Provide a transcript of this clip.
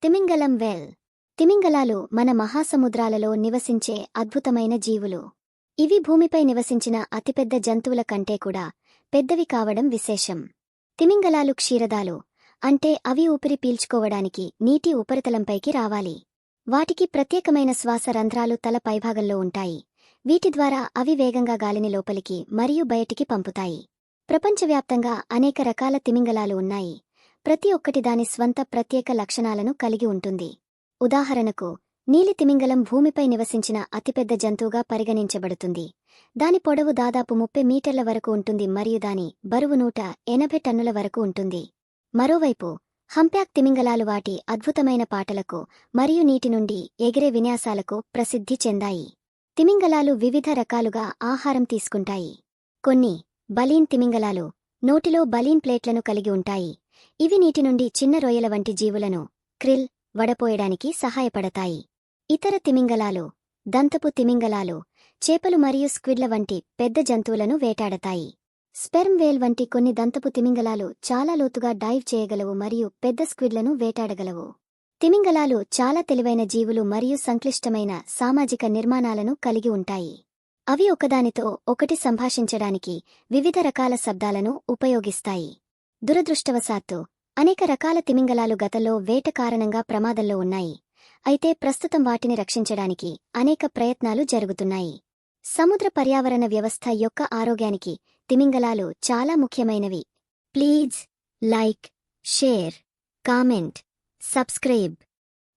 తిమింగలం వేల్. తిమింగలాలు మన మహాసముద్రాలలో నివసించే అద్భుతమైన జీవులు. ఇవి భూమిపై నివసించిన అతిపెద్ద జంతువుల కంటే కూడా పెద్దవి కావడం విశేషం. తిమింగలాలు క్షీరదాలు, అంటే అవి ఊపిరి పీల్చుకోవడానికి నీటి ఉపరితలంపైకి రావాలి. వాటికి ప్రత్యేకమైన శ్వాస రంధ్రాలు తల పైభాగంలో ఉంటాయి. వీటి ద్వారా అవి వేగంగా గాలిని లోపలికి మరియు బయటికి పంపుతాయి. ప్రపంచవ్యాప్తంగా అనేక రకాల తిమింగలాలు ఉన్నాయి. ప్రతి ఒక్కటి దాని స్వంత ప్రత్యేక లక్షణాలను కలిగి ఉంటుంది. ఉదాహరణకు, నీలి తిమింగలం భూమిపై నివసించిన అతిపెద్ద జంతువుగా పరిగణించబడుతుంది. దాని పొడవు దాదాపు 30 మీటర్ల వరకు ఉంటుంది మరియు దాని బరువు 180 టన్నుల వరకు ఉంటుంది. మరోవైపు, హంప్యాక్ తిమింగలాలు వాటి అద్భుతమైన పాటలకు మరియు నీటి నుండి ఎగిరే విన్యాసాలకు ప్రసిద్ధి చెందాయి. తిమింగలాలు వివిధ రకాలుగా ఆహారం తీసుకుంటాయి. కొన్ని బలీన్ తిమింగలాలు నోటిలో బలీన్ ప్లేట్లను కలిగి ఉంటాయి. ఇవి నీటి నుండి చిన్న రొయ్యల వంటి జీవులను క్రిల్ వడపోయడానికి సహాయపడతాయి. ఇతర తిమింగలాలు దంతపు తిమింగలాలు చేపలు మరియు స్క్విడ్ల వంటి పెద్ద జంతువులను వేటాడతాయి. స్పెర్మ్ వేల్ వంటి కొన్ని దంతపు తిమింగలాలు చాలా లోతుగా డైవ్ చేయగలవు మరియు పెద్ద స్క్విడ్లను వేటాడగలవు. తిమింగలాలు చాలా తెలివైన జీవులు మరియు సంక్లిష్టమైన సామాజిక నిర్మాణాలను కలిగి ఉంటాయి. అవి ఒకదానితో ఒకటి సంభాషించడానికి వివిధ రకాల శబ్దాలను ఉపయోగిస్తాయి. దురదృష్టవశాత్తు అనేక రకాల తిమింగలాలు గతంలో వేట కారణంగా ప్రమాదంలో ఉన్నాయి. అయితే ప్రస్తుతం వాటిని రక్షించడానికి అనేక ప్రయత్నాలు జరుగుతున్నాయి. సముద్ర పర్యావరణ వ్యవస్థ యొక్క ఆరోగ్యానికి తిమింగలాలు చాలా ముఖ్యమైనవి. Please like, share, comment, subscribe.